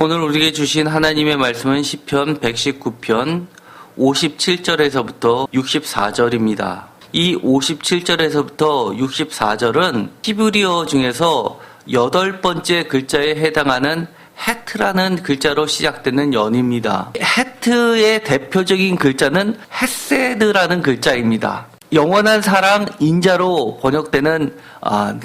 오늘 우리에게 주신 하나님의 말씀은 시편 119편 57절에서부터 64절입니다. 이 57절에서부터 64절은 히브리어 중에서 8번째 글자에 해당하는 헤트라는 글자로 시작되는 연입니다. 헤트의 대표적인 글자는 헤세드라는 글자입니다. 영원한 사랑, 인자로 번역되는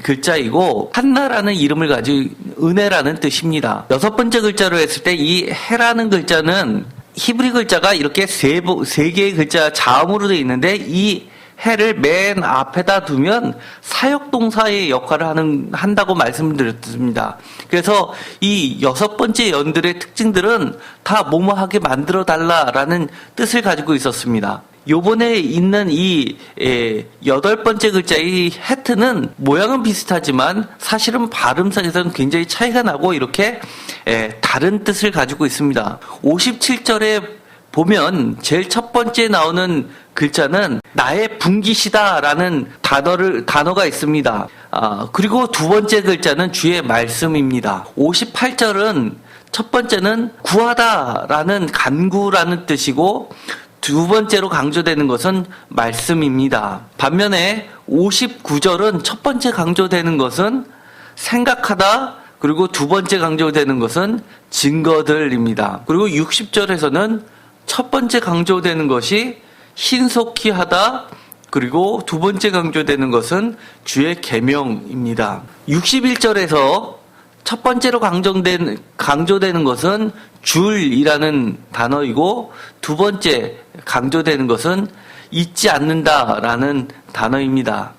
글자이고 한나라는 이름을 가진 은혜라는 뜻입니다. 6번째 글자로 했을 때 이 해라는 글자는 히브리 글자가 이렇게 세 개의 글자 자음으로 되어 있는데 이 해를 맨 앞에다 두면 사역동사의 역할을 한다고 말씀드렸습니다. 그래서 이 6번째 연들의 특징들은 다 뭐뭐하게 만들어 달라라는 뜻을 가지고 있었습니다. 요번에 있는 이 8번째 글자 이 헤트는 모양은 비슷하지만 사실은 발음상에서는 굉장히 차이가 나고 이렇게 다른 뜻을 가지고 있습니다. 57절에 보면 제일 첫 번째 나오는 글자는 나의 분깃이다라는 단어가 있습니다. 그리고 두 번째 글자는 주의 말씀입니다. 58절은 첫 번째는 구하다라는 간구라는 뜻이고 두 번째로 강조되는 것은 말씀입니다. 반면에 59절은 첫 번째 강조되는 것은 생각하다, 그리고 두 번째 강조되는 것은 증거들입니다. 그리고 60절에서는 첫 번째 강조되는 것이 신속히 하다, 그리고 두 번째 강조되는 것은 주의 계명입니다. 61절에서 첫 번째로 강조되는 것은 줄이라는 단어이고 두 번째 강조되는 것은 잊지 않는다라는 단어입니다.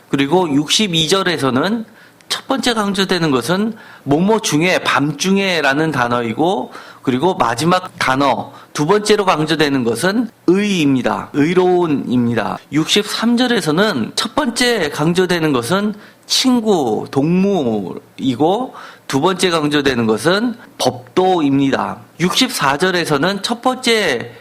그리고 62절에서는 첫 번째 강조되는 것은 뭐뭐 중에 밤중에라는 단어이고 그리고 마지막 단어 두 번째로 강조되는 것은 의입니다. 의로운입니다. 63절에서는 첫 번째 강조되는 것은 친구, 동무이고 두 번째 강조되는 것은 법도입니다. 64절에서는 첫 번째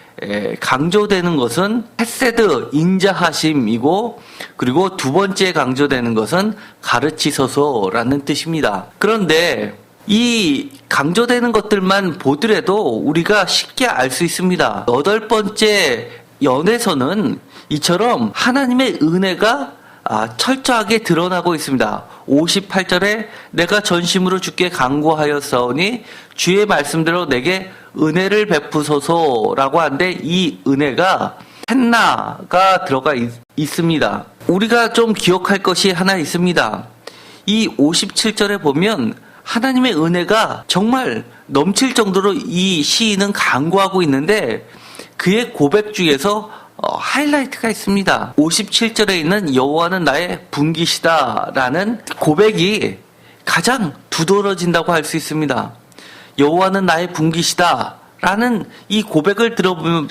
강조되는 것은 헤세드, 인자하심이고 그리고 두 번째 강조되는 것은 가르치소서라는 뜻입니다. 그런데 이 강조되는 것들만 보더라도 우리가 쉽게 알 수 있습니다. 8번째 연에서는 이처럼 하나님의 은혜가 철저하게 드러나고 있습니다. 58절에 내가 전심으로 주께 간구하였사오니 주의 말씀대로 내게 은혜를 베푸소서라고 하는데 이 은혜가 헨나가 들어가 있습니다. 우리가 좀 기억할 것이 하나 있습니다. 이 57절에 보면 하나님의 은혜가 정말 넘칠 정도로 이 시인은 간구하고 있는데 그의 고백 중에서 하이라이트가 있습니다. 57절에 있는 여호와는 나의 분깃이다라는 고백이 가장 두드러진다고 할 수 있습니다. 여호와는 나의 분깃이다라는 이 고백을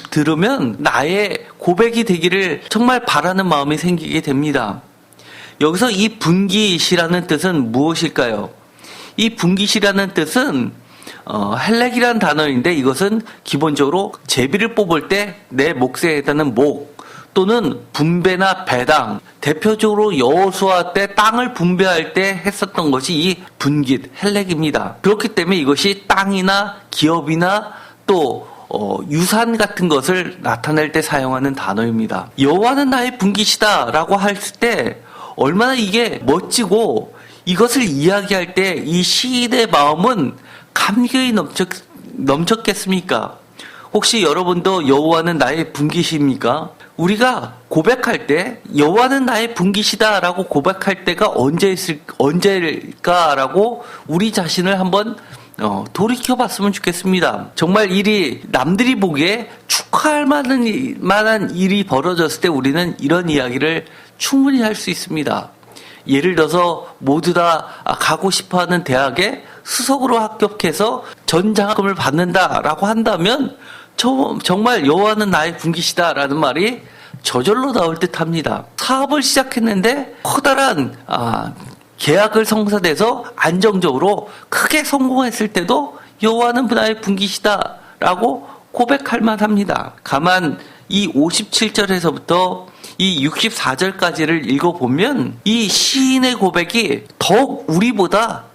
들으면 나의 고백이 되기를 정말 바라는 마음이 생기게 됩니다. 여기서 이 분깃이라는 뜻은 무엇일까요? 이 분깃이라는 뜻은 헬렉이라는 단어인데 이것은 기본적으로 제비를 뽑을 때 내 몫에 해당하는 목 또는 분배나 배당, 대표적으로 여호수아 때 땅을 분배할 때 했었던 것이 이 분깃, 헬렉입니다. 그렇기 때문에 이것이 땅이나 기업이나 또 유산 같은 것을 나타낼 때 사용하는 단어입니다. 여호와는 나의 분깃이다 라고 했을 때 얼마나 이게 멋지고 이것을 이야기할 때 이 시인의 마음은 감격이 넘쳤겠습니까? 혹시 여러분도 여호와는 나의 분깃입니까? 우리가 고백할 때 여호와는 나의 분깃이다라고 고백할 때가 언제일까라고 우리 자신을 한번 돌이켜봤으면 좋겠습니다. 정말 남들이 보기에 축하할 만한 일이 벌어졌을 때 우리는 이런 이야기를 충분히 할 수 있습니다. 예를 들어서 모두 다 가고 싶어하는 대학에 수석으로 합격해서 전장학금을 받는다라고 한다면 정말 여호와는 나의 분깃이다라는 말이 저절로 나올 듯합니다. 사업을 시작했는데 커다란 계약을 성사돼서 안정적으로 크게 성공했을 때도 여호와는 나의 분깃이다라고 고백할 만합니다. 다만 이 57절에서부터 이 64절까지를 읽어보면 이 시인의 고백이 더욱 우리보다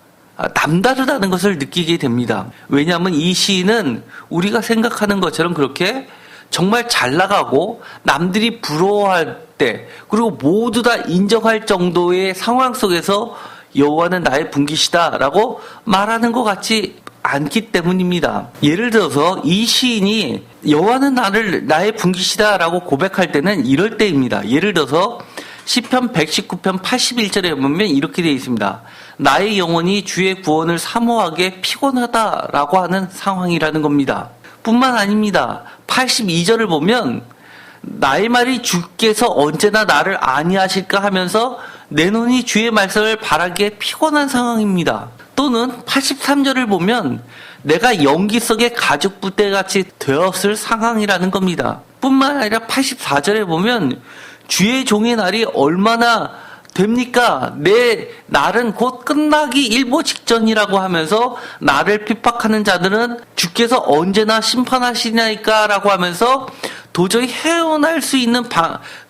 남다르다는 것을 느끼게 됩니다. 왜냐하면 이 시인은 우리가 생각하는 것처럼 그렇게 정말 잘 나가고 남들이 부러워할 때 그리고 모두 다 인정할 정도의 상황 속에서 여호와는 나의 분깃이다라고 말하는 것 같지 않기 때문입니다. 예를 들어서 이 시인이 여호와는 나의 분깃이다라고 고백할 때는 이럴 때입니다. 예를 들어서 시편 119편 81절에 보면 이렇게 되어 있습니다. 나의 영혼이 주의 구원을 사모하게 피곤하다라고 하는 상황이라는 겁니다. 뿐만 아닙니다. 82절을 보면 나의 말이 주께서 언제나 나를 아니하실까 하면서 내 눈이 주의 말씀을 바라기에 피곤한 상황입니다. 또는 83절을 보면 내가 연기 속의 가죽 부대같이 되었을 상황이라는 겁니다. 뿐만 아니라 84절에 보면 주의 종의 날이 얼마나 됩니까? 내 날은 곧 끝나기 일보 직전이라고 하면서 나를 핍박하는 자들은 주께서 언제나 심판하시냐니까 라고 하면서 도저히 헤어날 수 있는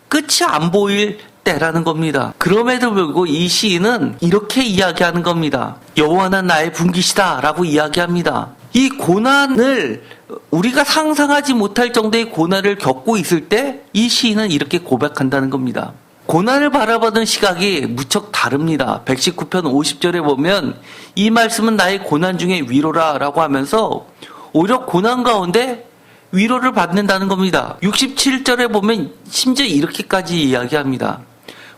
끝이 안 보일 때라는 겁니다. 그럼에도 불구하고 이 시인은 이렇게 이야기하는 겁니다. 여호와는 나의 분깃이다 라고 이야기합니다. 이 고난을 우리가 상상하지 못할 정도의 고난을 겪고 있을 때 이 시인은 이렇게 고백한다는 겁니다. 고난을 바라보는 시각이 무척 다릅니다. 119편 50절에 보면 이 말씀은 나의 고난 중에 위로라 라고 하면서 오히려 고난 가운데 위로를 받는다는 겁니다. 67절에 보면 심지어 이렇게까지 이야기합니다.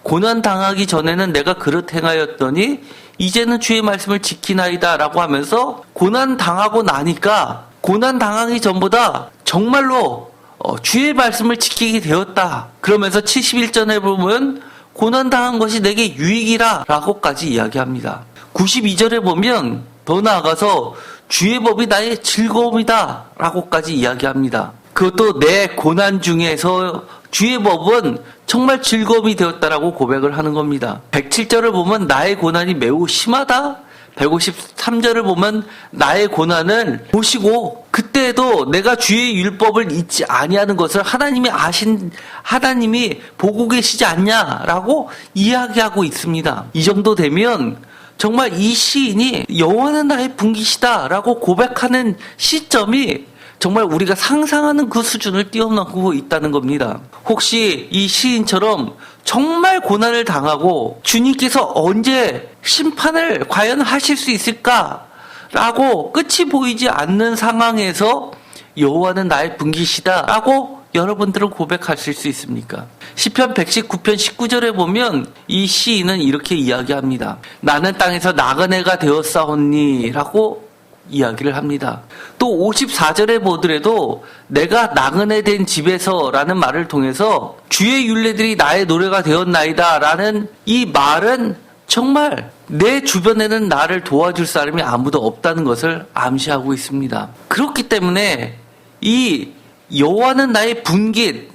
고난 당하기 전에는 내가 그릇 행하였더니 이제는 주의 말씀을 지키나이다 라고 하면서 고난 당하고 나니까 고난 당하기 전보다 정말로 주의 말씀을 지키게 되었다. 그러면서 71절에 보면 고난 당한 것이 내게 유익이라 라고까지 이야기합니다. 92절에 보면 더 나아가서 주의 법이 나의 즐거움이다 라고까지 이야기합니다. 그것도 내 고난 중에서 주의 법은 정말 즐거움이 되었다라고 고백을 하는 겁니다. 107절을 보면 나의 고난이 매우 심하다. 153절을 보면 나의 고난을 보시고 그때에도 내가 주의 율법을 잊지 아니하는 것을 하나님이 보고 계시지 않냐라고 이야기하고 있습니다. 이 정도 되면 정말 이 시인이 여호와는 나의 분깃이다라고 고백하는 시점이 정말 우리가 상상하는 그 수준을 뛰어넘고 있다는 겁니다. 혹시 이 시인처럼 정말 고난을 당하고 주님께서 언제 심판을 과연 하실 수 있을까라고 끝이 보이지 않는 상황에서 여호와는 나의 분깃이다라고 여러분들은 고백하실 수 있습니까? 시편 119편 19절에 보면 이 시인은 이렇게 이야기합니다. 나는 땅에서 나그네가 되었사오니 라고 이야기를 합니다. 또 54절에 보더라도 내가 나그네 된 집에서 라는 말을 통해서 주의 율례들이 나의 노래가 되었나이다 라는 이 말은 정말 내 주변에는 나를 도와줄 사람이 아무도 없다는 것을 암시하고 있습니다. 그렇기 때문에 이 여호와는 나의 분깃,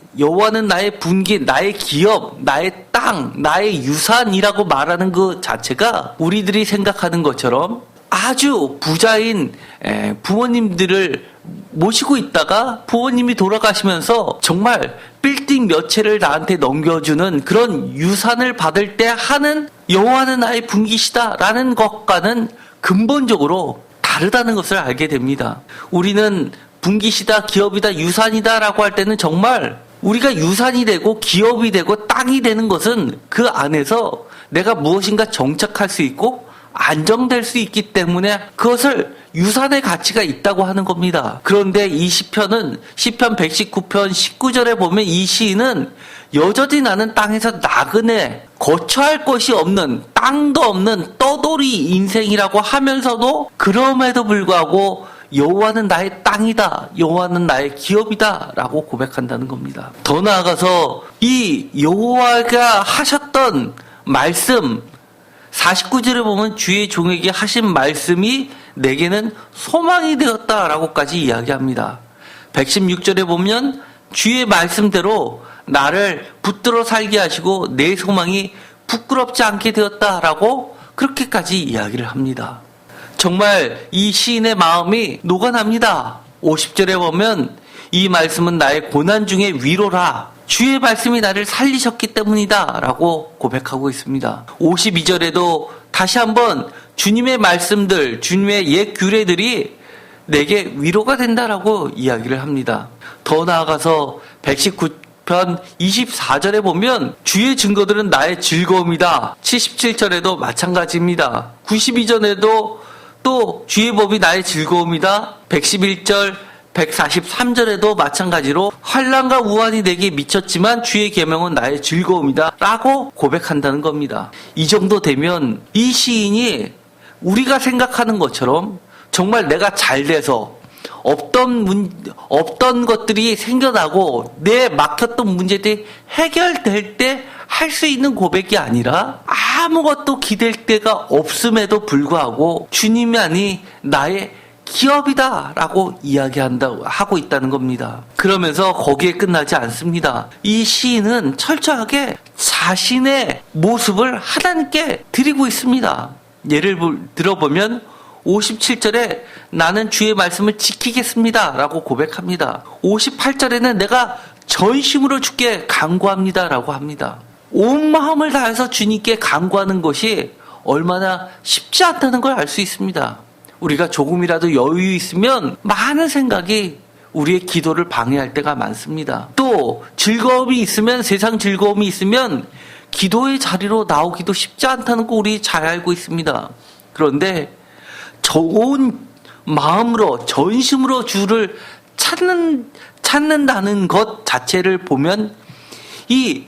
나의 기업, 나의 땅, 나의 유산이라고 말하는 그 자체가 우리들이 생각하는 것처럼 아주 부자인 부모님들을 모시고 있다가 부모님이 돌아가시면서 정말 빌딩 몇 채를 나한테 넘겨주는 그런 유산을 받을 때 하는 여호와는 나의 분깃이다 라는 것과는 근본적으로 다르다는 것을 알게 됩니다. 우리는 분깃이다, 기업이다, 유산이다 라고 할 때는 정말 우리가 유산이 되고 기업이 되고 땅이 되는 것은 그 안에서 내가 무엇인가 정착할 수 있고 안정될 수 있기 때문에 그것을 유산의 가치가 있다고 하는 겁니다. 그런데 이 시편 119편 19절에 보면 이 시인은 여전히 나는 땅에서 나그네, 거처할 것이 없는, 땅도 없는 떠돌이 인생이라고 하면서도 그럼에도 불구하고 여호와는 나의 땅이다, 여호와는 나의 기업이다 라고 고백한다는 겁니다. 더 나아가서 이 여호와가 하셨던 말씀 49절에 보면 주의 종에게 하신 말씀이 내게는 소망이 되었다라고까지 이야기합니다. 116절에 보면 주의 말씀대로 나를 붙들어 살게 하시고 내 소망이 부끄럽지 않게 되었다라고 그렇게까지 이야기를 합니다. 정말 이 시인의 마음이 녹아납니다. 50절에 보면 이 말씀은 나의 고난 중에 위로라. 주의 말씀이 나를 살리셨기 때문이다 라고 고백하고 있습니다. 52절에도 다시 한번 주님의 말씀들, 주님의 옛 규례들이 내게 위로가 된다라고 이야기를 합니다. 더 나아가서 119편 24절에 보면 주의 증거들은 나의 즐거움이다. 77절에도 마찬가지입니다. 92절에도 또 주의 법이 나의 즐거움이다. 111절 143절에도 마찬가지로 환난과 우환이 내게 미쳤지만 주의 계명은 나의 즐거움이다 라고 고백한다는 겁니다. 이 정도 되면 이 시인이 우리가 생각하는 것처럼 정말 내가 잘 돼서 없던 것들이 생겨나고 내 막혔던 문제들이 해결될 때 할 수 있는 고백이 아니라 아무것도 기댈 데가 없음에도 불구하고 주님만이 나의 기업이다 라고 하고 있다는 겁니다. 그러면서 거기에 끝나지 않습니다. 이 시인은 철저하게 자신의 모습을 하나님께 드리고 있습니다. 예를 들어보면 57절에 나는 주의 말씀을 지키겠습니다 라고 고백합니다. 58절에는 내가 전심으로 주께 간구합니다 라고 합니다. 온 마음을 다해서 주님께 간구하는 것이 얼마나 쉽지 않다는 걸 알 수 있습니다. 우리가 조금이라도 여유 있으면 많은 생각이 우리의 기도를 방해할 때가 많습니다. 또 즐거움이 있으면, 세상 즐거움이 있으면 기도의 자리로 나오기도 쉽지 않다는 거 우리 잘 알고 있습니다. 그런데 온 마음으로 전심으로 주를 찾는다는 것 자체를 보면 이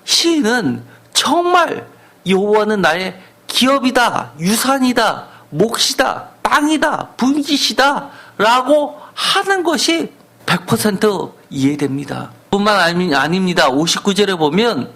시인은 정말 여호와는 나의 기업이다, 유산이다, 몫이다, 땅이다, 분깃이다 라고 하는 것이 100% 이해됩니다. 뿐만 아닙니다. 59절에 보면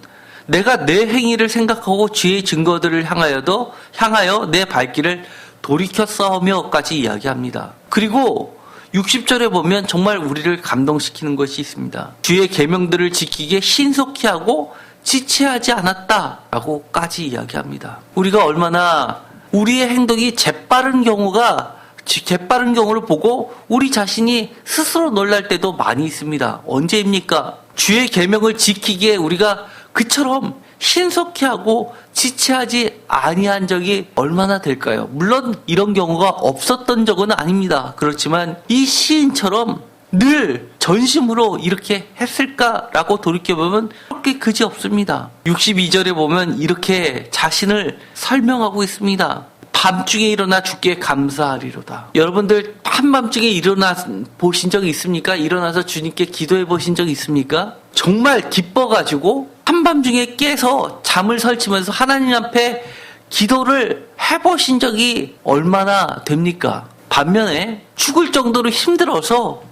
내가 내 행위를 생각하고 주의 증거들을 향하여 내 발길을 돌이켰사오며까지 이야기합니다. 그리고 60절에 보면 정말 우리를 감동시키는 것이 있습니다. 주의 계명들을 지키기에 신속히 하고 지체하지 않았다라고까지 이야기합니다. 우리가 얼마나 우리의 행동이 재빠른 경우를 보고 우리 자신이 스스로 놀랄 때도 많이 있습니다. 언제입니까? 주의 계명을 지키기에 우리가 그처럼 신속히 하고 지체하지 아니한 적이 얼마나 될까요? 물론 이런 경우가 없었던 적은 아닙니다. 그렇지만 이 시인처럼 늘 전심으로 이렇게 했을까라고 돌이켜보면 그렇게 그지없습니다. 62절에 보면 이렇게 자신을 설명하고 있습니다. 밤중에 일어나 주께 감사하리로다. 여러분들 한밤중에 일어나 보신 적이 있습니까? 일어나서 주님께 기도해 보신 적이 있습니까? 정말 기뻐가지고 한밤중에 깨서 잠을 설치면서 하나님 앞에 기도를 해보신 적이 얼마나 됩니까? 반면에 죽을 정도로 힘들어서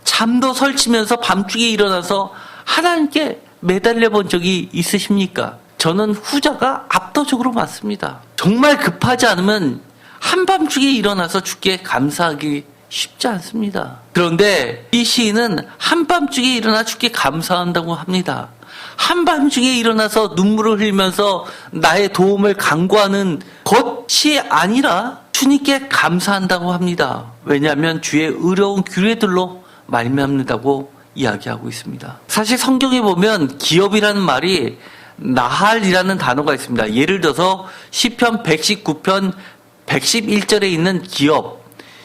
잠도 설치면서 밤중에 일어나서 하나님께 매달려 본 적이 있으십니까? 저는 후자가 압도적으로 많습니다. 정말 급하지 않으면 한밤중에 일어나서 주께 감사하기 쉽지 않습니다. 그런데 이 시인은 한밤중에 일어나 주께 감사한다고 합니다. 한밤중에 일어나서 눈물을 흘리면서 나의 도움을 간구하는 것이 아니라 주님께 감사한다고 합니다. 왜냐하면 주의 의로운 규례들로 말미암는다고 이야기하고 있습니다. 사실 성경에 보면 기업이라는 말이 나할이라는 단어가 있습니다. 예를 들어서 시편 119편 111절에 있는 기업,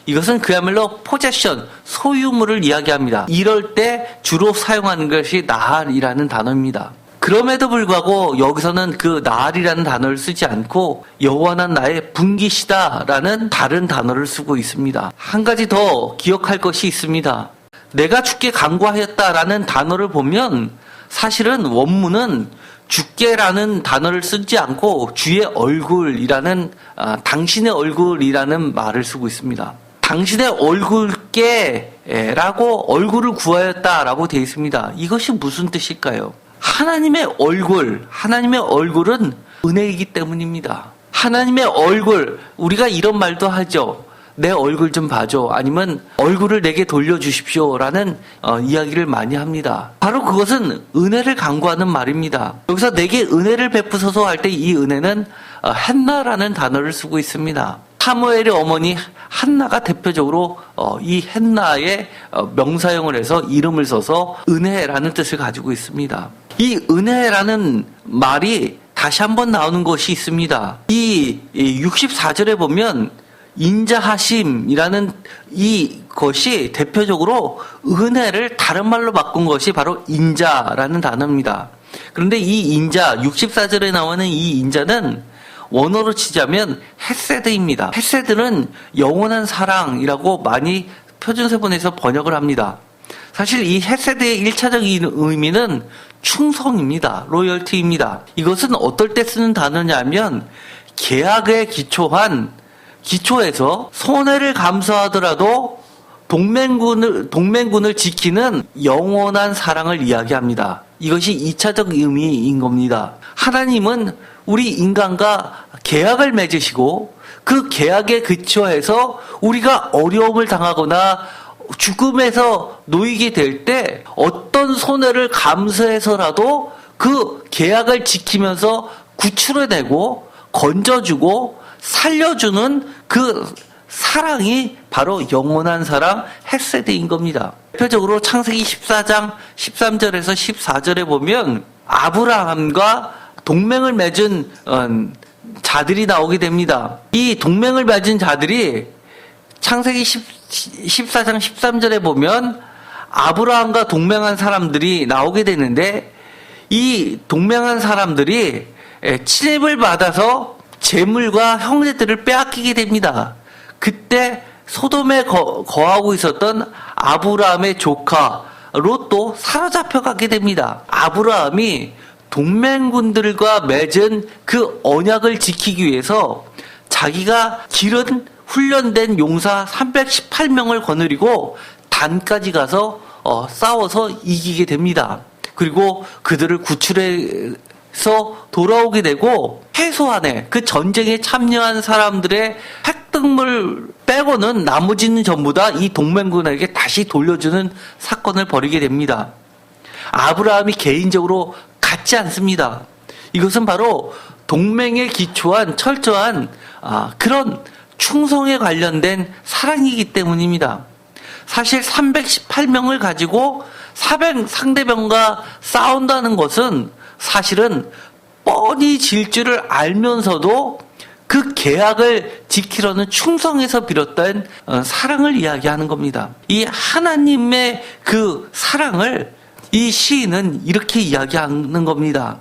이것은 그야말로 포제션, 소유물을 이야기합니다. 이럴 때 주로 사용하는 것이 나할이라는 단어입니다. 그럼에도 불구하고 여기서는 그 나할이라는 단어를 쓰지 않고 여호와는 나의 분깃이다라는 다른 단어를 쓰고 있습니다. 한 가지 더 기억할 것이 있습니다. 내가 주께 간구하였다라는 단어를 보면 사실은 원문은 주께라는 단어를 쓰지 않고 주의 얼굴이라는 당신의 얼굴이라는 말을 쓰고 있습니다. 당신의 얼굴께라고 얼굴을 구하였다라고 되어 있습니다. 이것이 무슨 뜻일까요? 하나님의 얼굴은 은혜이기 때문입니다. 하나님의 얼굴, 우리가 이런 말도 하죠. 내 얼굴 좀 봐줘. 아니면 얼굴을 내게 돌려주십시오. 라는 이야기를 많이 합니다. 바로 그것은 은혜를 간구하는 말입니다. 여기서 내게 은혜를 베푸소서 할 때 이 은혜는 한나라는 단어를 쓰고 있습니다. 사무엘의 어머니 한나가 대표적으로 이 한나의 명사형을 해서 이름을 써서 은혜라는 뜻을 가지고 있습니다. 이 은혜라는 말이 다시 한번 나오는 것이 있습니다. 이 64절에 보면 인자하심이라는 이것이 대표적으로 은혜를 다른 말로 바꾼 것이 바로 인자라는 단어입니다. 그런데 이 인자, 64절에 나오는 이 인자는 원어로 치자면 헤세드입니다. 헤세드는 영원한 사랑이라고 많이 표준세번에서 번역을 합니다. 사실 이 헤세드의 1차적인 의미는 충성입니다. 로열티입니다. 이것은 어떨 때 쓰는 단어냐면 계약에 기초해서 손해를 감수하더라도 동맹군을 지키는 영원한 사랑을 이야기합니다. 이것이 2차적 의미인 겁니다. 하나님은 우리 인간과 계약을 맺으시고 그 계약에 기초해서 우리가 어려움을 당하거나 죽음에서 놓이게 될 때 어떤 손해를 감수해서라도 그 계약을 지키면서 구출해내고 건져주고 살려주는 그 사랑이 바로 영원한 사랑 헤세드인 겁니다. 대표적으로 창세기 14장 13절에서 14절에 보면 아브라함과 동맹을 맺은 자들이 나오게 됩니다. 이 동맹을 맺은 자들이 창세기 14장 13절에 보면 아브라함과 동맹한 사람들이 나오게 되는데 이 동맹한 사람들이 침입을 받아서 재물과 형제들을 빼앗기게 됩니다. 그때 소돔에 거하고 있었던 아브라함의 조카 롯도 사로잡혀 가게 됩니다. 아브라함이 동맹군들과 맺은 그 언약을 지키기 위해서 자기가 기른 훈련된 용사 318명을 거느리고 단까지 가서 싸워서 이기게 됩니다. 그리고 그들을 구출해서 돌아오게 되고 최소한의 그 전쟁에 참여한 사람들의 획득물 빼고는 나머지는 전부 다 이 동맹군에게 다시 돌려주는 사건을 벌이게 됩니다. 아브라함이 개인적으로 갖지 않습니다. 이것은 바로 동맹에 기초한 철저한 그런 충성에 관련된 사랑이기 때문입니다. 사실 318명을 가지고 상대방과 싸운다는 것은 사실은 뻔히 질 줄을 알면서도 그 계약을 지키려는 충성에서 비롯된 사랑을 이야기하는 겁니다. 이 하나님의 그 사랑을 이 시인은 이렇게 이야기하는 겁니다.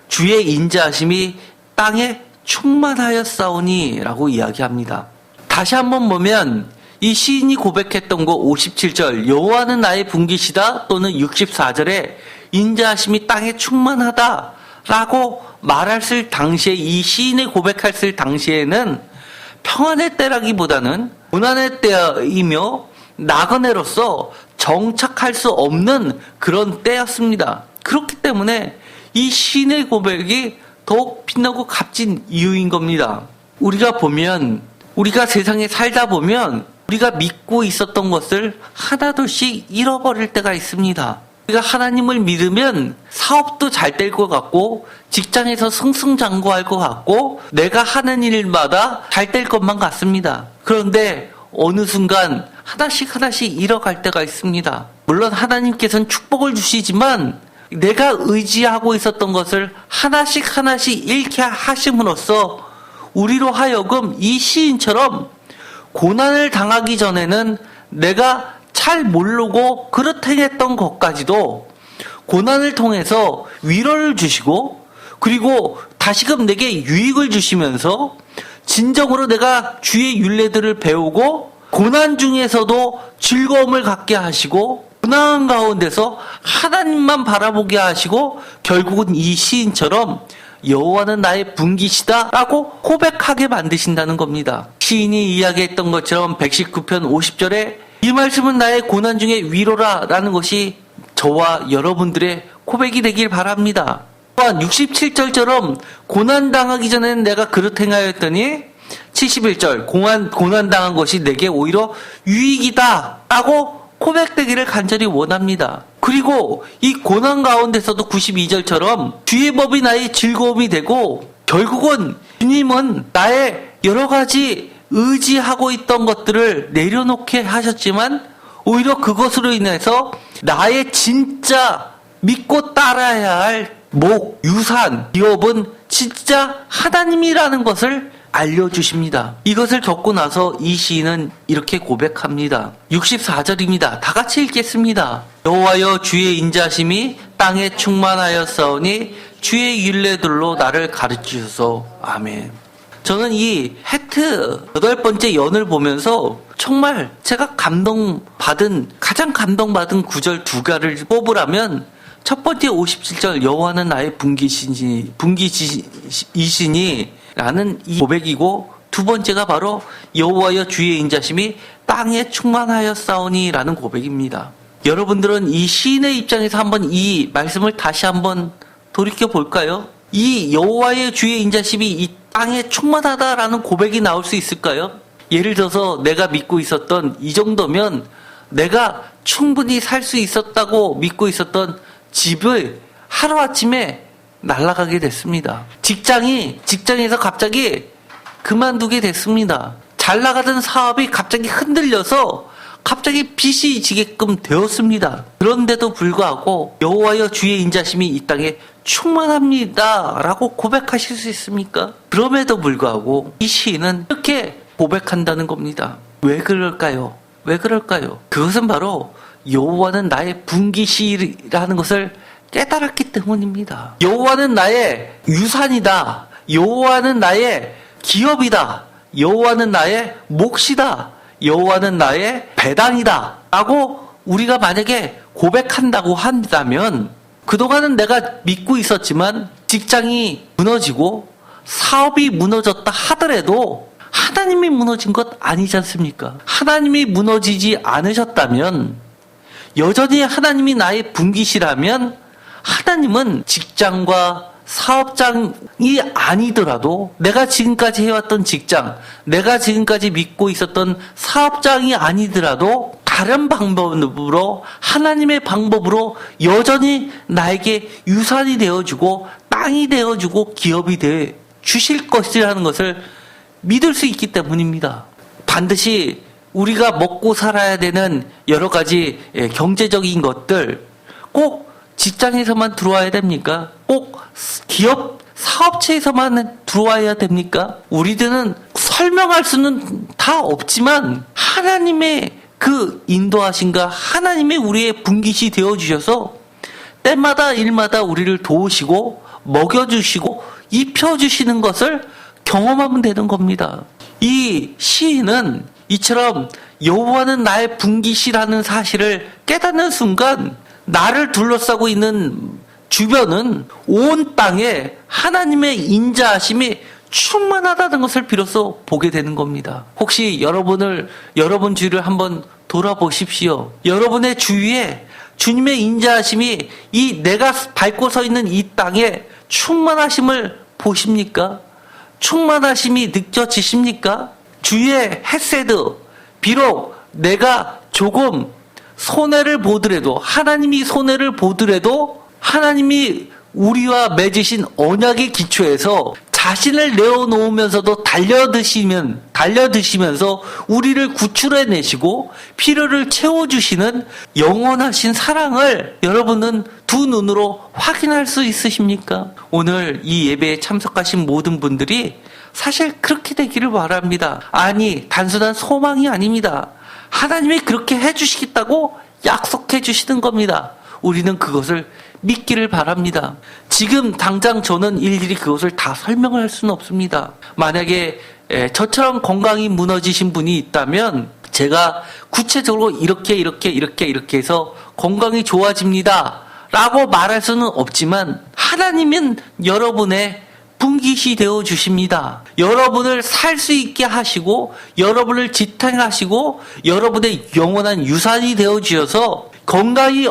주의 인자하심이 땅에 충만하였사오니 라고 이야기합니다. 다시 한번 보면 이 시인이 고백했던 거 57절 여호와는 나의 분기시다 또는 64절에 인자하심이 땅에 충만하다 라고 말했을 당시에 이 시인이 고백했을 당시에는 평안의 때라기보다는 고난의 때이며 나그네로서 정착할 수 없는 그런 때였습니다. 그렇기 때문에 이 시인의 고백이 더욱 빛나고 값진 이유인 겁니다. 우리가 세상에 살다 보면 우리가 믿고 있었던 것을 하나둘씩 잃어버릴 때가 있습니다. 우리가 하나님을 믿으면 사업도 잘 될 것 같고 직장에서 승승장구할 것 같고 내가 하는 일마다 잘 될 것만 같습니다. 그런데 어느 순간 하나씩 잃어갈 때가 있습니다. 물론 하나님께서는 축복을 주시지만 내가 의지하고 있었던 것을 하나씩 잃게 하심으로써 우리로 하여금 이 시인처럼 고난을 당하기 전에는 내가 잘 모르고 그렇다했던 것까지도 고난을 통해서 위로를 주시고 그리고 다시금 내게 유익을 주시면서 진정으로 내가 주의 율례들을 배우고 고난 중에서도 즐거움을 갖게 하시고 고난 가운데서 하나님만 바라보게 하시고 결국은 이 시인처럼 여호와는 나의 분기시다 라고 고백하게 만드신다는 겁니다. 시인이 이야기했던 것처럼 119편 50절에 이 말씀은 나의 고난 중에 위로라 라는 것이 저와 여러분들의 고백이 되길 바랍니다. 또한 67절처럼 고난당하기 전에는 내가 그릇 행하였더니 71절 고난당한 것이 내게 오히려 유익이다 라고 고백되기를 간절히 원합니다. 그리고 이 고난 가운데서도 92절처럼 주의 법이 나의 즐거움이 되고 결국은 주님은 나의 여러 가지 의지하고 있던 것들을 내려놓게 하셨지만 오히려 그것으로 인해서 나의 진짜 믿고 따라야 할 목, 유산, 기업은 진짜 하나님이라는 것을 알려주십니다. 이것을 겪고 나서 이 시인은 이렇게 고백합니다. 64절입니다. 다 같이 읽겠습니다. 여호와여 주의 인자심이 땅에 충만하였사오니 주의 율례들로 나를 가르치소서. 아멘. 저는 이 헤트 8번째 연을 보면서 정말 제가 가장 감동받은 구절 2가를 뽑으라면 첫 번째 57절 여호와는 나의 분기이시니 라는 이 고백이고, 두 번째가 바로 여호와여 주의 인자심이 땅에 충만하였사오니 라는 고백입니다. 여러분들은 이 시인의 입장에서 한번 이 말씀을 다시 한번 돌이켜 볼까요? 이 여호와의 주의 인자심이 이 땅에 충만하다라는 고백이 나올 수 있을까요? 예를 들어서 내가 믿고 있었던, 이 정도면 내가 충분히 살 수 있었다고 믿고 있었던 집을 하루아침에 날아가게 됐습니다. 직장에서 갑자기 그만두게 됐습니다. 잘 나가던 사업이 갑자기 흔들려서 갑자기 빚이 지게끔 되었습니다. 그런데도 불구하고 여호와여 주의 인자심이 이 땅에 충만합니다 라고 고백하실 수 있습니까? 그럼에도 불구하고 이 시인은 이렇게 고백한다는 겁니다. 왜 그럴까요? 그것은 바로 여호와는 나의 분기시라는 것을 깨달았기 때문입니다. 여호와는 나의 유산이다. 여호와는 나의 기업이다. 여호와는 나의 몫이다. 여호와는 나의 배당이다 라고 우리가 만약에 고백한다고 한다면, 그동안은 내가 믿고 있었지만 직장이 무너지고 사업이 무너졌다 하더라도 하나님이 무너진 것 아니지 않습니까? 하나님이 무너지지 않으셨다면, 여전히 하나님이 나의 분기시라면 하나님은 직장과 사업장이 아니더라도, 내가 지금까지 해왔던 직장, 내가 지금까지 믿고 있었던 사업장이 아니더라도 다른 방법으로, 하나님의 방법으로 여전히 나에게 유산이 되어주고 땅이 되어주고 기업이 되어 주실 것이라는 것을 믿을 수 있기 때문입니다. 반드시 우리가 먹고 살아야 되는 여러 가지 경제적인 것들 꼭 직장에서만 들어와야 됩니까? 꼭 기업, 사업체에서만 들어와야 됩니까? 우리들은 설명할 수는 다 없지만 하나님의 그 인도하심과 하나님의 우리의 분깃이 되어주셔서 때마다 일마다 우리를 도우시고 먹여주시고 입혀주시는 것을 경험하면 되는 겁니다. 이 시인은 이처럼 여호와는 나의 분깃이라는 사실을 깨닫는 순간 나를 둘러싸고 있는 주변은 온 땅에 하나님의 인자하심이 충만하다는 것을 비로소 보게 되는 겁니다. 혹시 여러분 주위를 한번 돌아보십시오. 여러분의 주위에 주님의 인자하심이 이 내가 밟고 서 있는 이 땅에 충만하심을 보십니까? 충만하심이 느껴지십니까? 주위의 헤세드, 비록 내가 조금 손해를 보더라도, 하나님이 손해를 보더라도 하나님이 우리와 맺으신 언약의 기초에서 자신을 내어놓으면서도 달려드시면서 우리를 구출해내시고 필요를 채워주시는 영원하신 사랑을 여러분은 두 눈으로 확인할 수 있으십니까? 오늘 이 예배에 참석하신 모든 분들이 사실 그렇게 되기를 바랍니다. 아니, 단순한 소망이 아닙니다. 하나님이 그렇게 해주시겠다고 약속해 주시는 겁니다. 우리는 그것을 믿기를 바랍니다. 지금 당장 저는 일일이 그것을 다 설명할 수는 없습니다. 만약에 저처럼 건강이 무너지신 분이 있다면 제가 구체적으로 이렇게 해서 건강이 좋아집니다 라고 말할 수는 없지만, 하나님은 여러분의 분깃이 되어 주십니다. 여러분을 살 수 있게 하시고 여러분을 지탱하시고 여러분의 영원한 유산이 되어 주셔서 건강이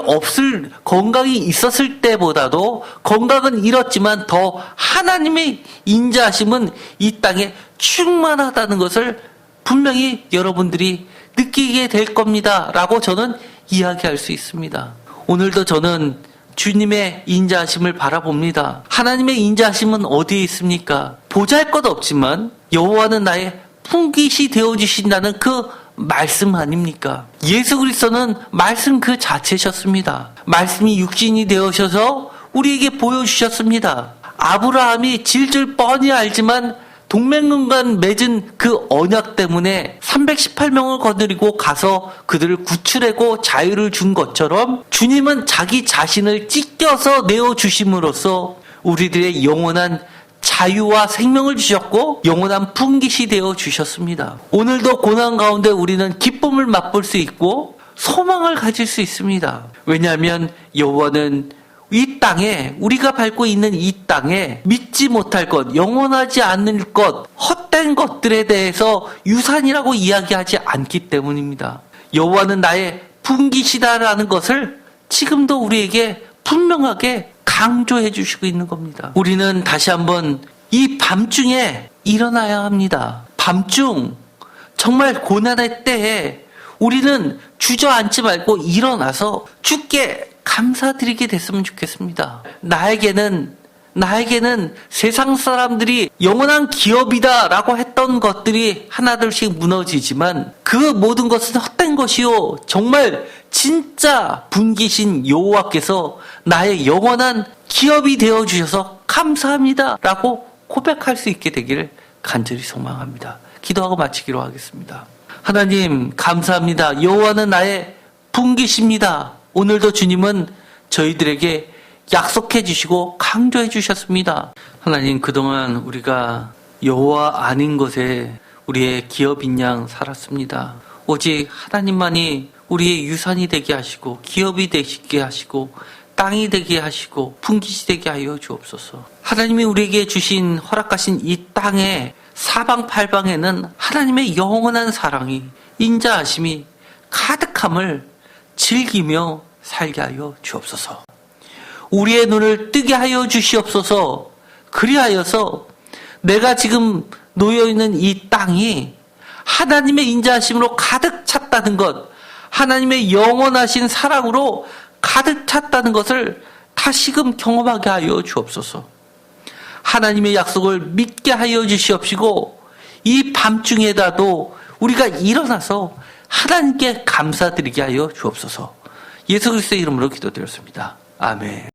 있었을 때보다도 건강은 잃었지만 더 하나님의 인자하심은 이 땅에 충만하다는 것을 분명히 여러분들이 느끼게 될 겁니다 라고 저는 이야기할 수 있습니다. 오늘도 저는 주님의 인자하심을 바라봅니다. 하나님의 인자하심은 어디에 있습니까? 보잘것없지만 여호와는 나의 분깃이 되어주신다는 그 말씀 아닙니까? 예수 그리스도는 말씀 그 자체셨습니다. 말씀이 육신이 되어셔서 우리에게 보여주셨습니다. 아브라함이 질질 뻔히 알지만 동맹과 맺은 그 언약 때문에 318명을 거느리고 가서 그들을 구출하고 자유를 준 것처럼 주님은 자기 자신을 찢겨서 내어주심으로써 우리들의 영원한 자유와 생명을 주셨고 영원한 풍깃이 되어 주셨습니다. 오늘도 고난 가운데 우리는 기쁨을 맛볼 수 있고 소망을 가질 수 있습니다. 왜냐하면 여호와는 이 땅에, 우리가 밟고 있는 이 땅에 믿지 못할 것, 영원하지 않을 것, 헛된 것들에 대해서 유산이라고 이야기하지 않기 때문입니다. 여호와는 나의 분깃이다라는 것을 지금도 우리에게 분명하게 강조해 주시고 있는 겁니다. 우리는 다시 한번 이 밤중에 일어나야 합니다. 밤중, 정말 고난의 때에 우리는 주저앉지 말고 일어나서 주께 감사드리게 됐으면 좋겠습니다. 나에게는 세상 사람들이 영원한 기업이다라고 했던 것들이 하나둘씩 무너지지만 그 모든 것은 헛된 것이요. 정말 진짜 분기신 여호와께서 나의 영원한 기업이 되어주셔서 감사합니다라고 고백할 수 있게 되기를 간절히 소망합니다. 기도하고 마치기로 하겠습니다. 하나님 감사합니다. 여호와는 나의 분기십니다. 오늘도 주님은 저희들에게 약속해 주시고 강조해 주셨습니다. 하나님 그동안 우리가 여호와 아닌 것에 우리의 기업인 양 살았습니다. 오직 하나님만이 우리의 유산이 되게 하시고 기업이 되게 하시고 땅이 되게 하시고 풍깃이 되게 하여 주옵소서. 하나님이 우리에게 주신 허락하신 이 땅의 사방팔방에는 하나님의 영원한 사랑이 인자하심이 가득함을 즐기며 살게 하여 주옵소서. 우리의 눈을 뜨게 하여 주시옵소서. 그리하여서 내가 지금 놓여있는 이 땅이 하나님의 인자하심으로 가득 찼다는 것, 하나님의 영원하신 사랑으로 가득 찼다는 것을 다시금 경험하게 하여 주옵소서. 하나님의 약속을 믿게 하여 주시옵시고 이 밤중에라도 우리가 일어나서 하나님께 감사드리게 하여 주옵소서. 예수 그리스도의 이름으로 기도드렸습니다. 아멘.